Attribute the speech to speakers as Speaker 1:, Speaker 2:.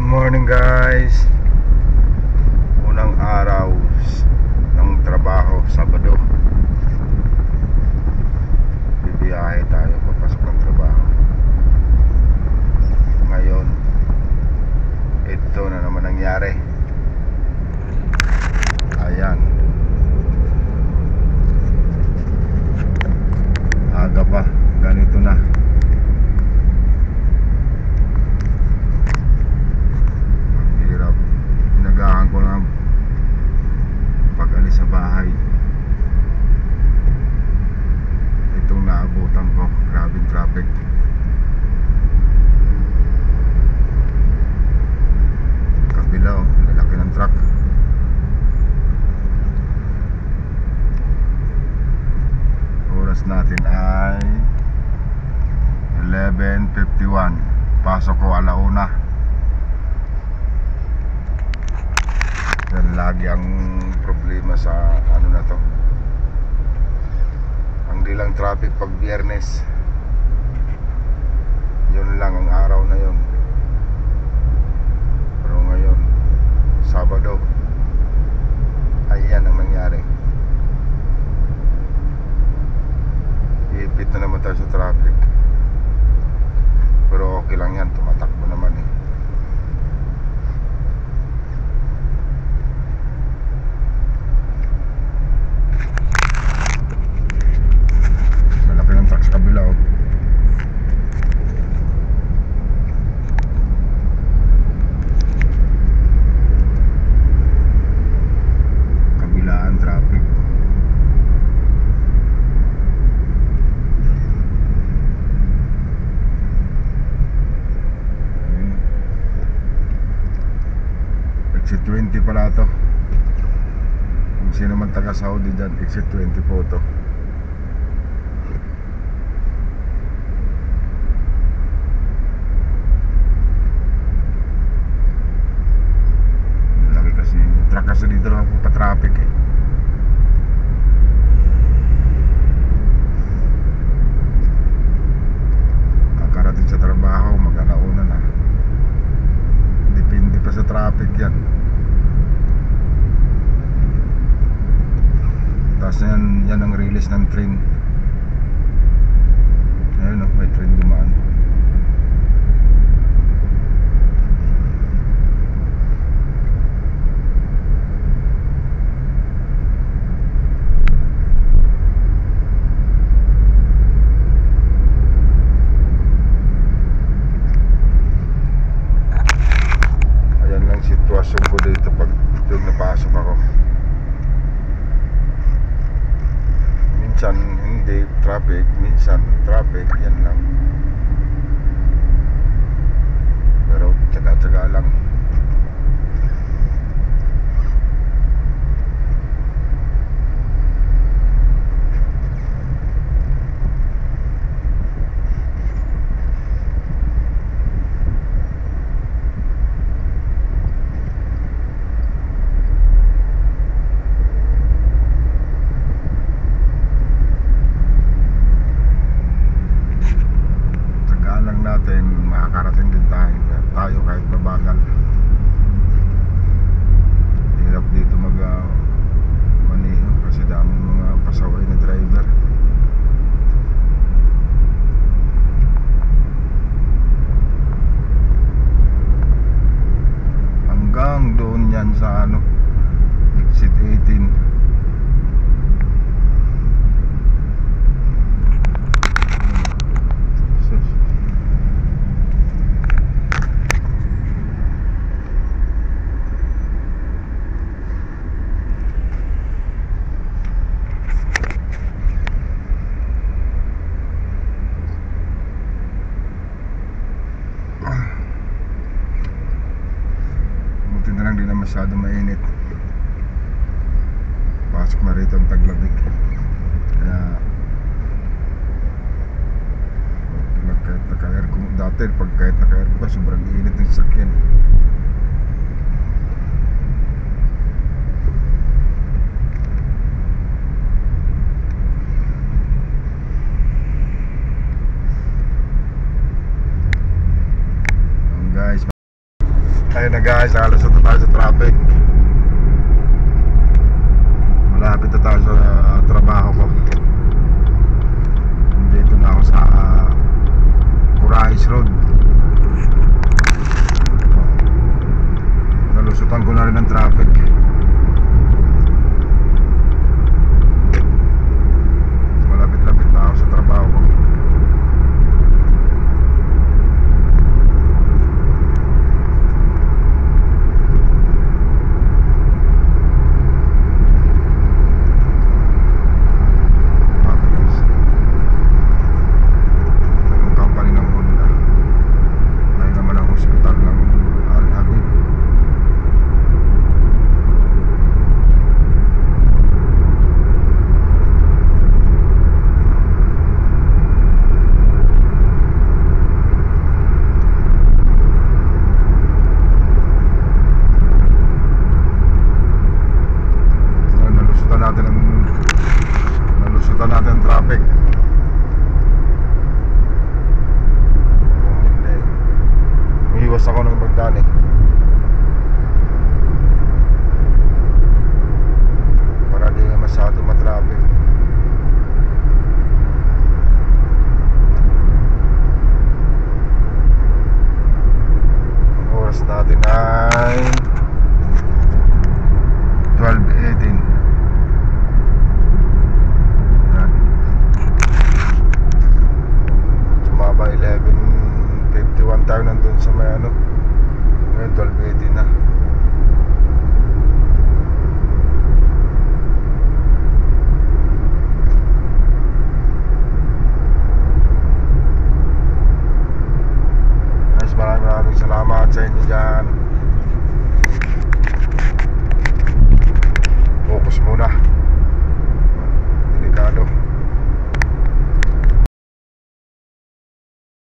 Speaker 1: morning guys. Unang araw ng trabaho, Sabado. Bibiyahe tayo papasok ng trabaho. Ngayon, ito na naman nangyari. Ayan, aga pa, ganito na. Inagahan ko na pag-alis sa bahay. Itong naabutan ko, grabing traffic. Kabila, lalaki ng truck. Oras natin ay 11:51. Pasok ko alauna. Yan lagi ang problema sa ano na to. Ang dilang traffic pag Biyernes. Yun lang ang araw na yun. Pero ngayon, Sabado, ayan ang nangyari. Iipit na naman tayo sa traffic. Pero okay lang yan, tumatakbo naman eh. Sa kabila oh. Kabilaan traffic. Ayun. Exit 20 pala to. Kung sino man taga Saudi dyan, exit 20 po to. Kasi dito lang po pa-traffic eh. Kakarating sa trabaho, mag-alauna na. Depende pa sa traffic yan. Tapos yan ang release ng train. Ayun oh, may train dumaan. Sitwasyon ko dito pag napasok ako. Minsan hindi traffic, minsan traffic, yan lang. Pero tsaga-tsaga lang. Makakarating din tayo kahit mabagal. Hirap dito maneho kasi daming mga pasaway na driver. Hanggang doon yan sa ano, exit 18. Hindi na masyado mainit. Pasok na rito ang taglamig. Kaya kahit naka-aircon dati, pag kahit naka-aircon ba, sobrang init ng sasakyan. Ayun na guys, nakalusot na tayo sa traffic. Malapit na tayo sa trabaho ko. Dito na ako sa Corais Road. Nalusutan ko na rin ng traffic. Malapit-lapit na ako sa trabaho ko. Nalusutan natin ang traffic. Kung hindi, umiwas ako ng magdani.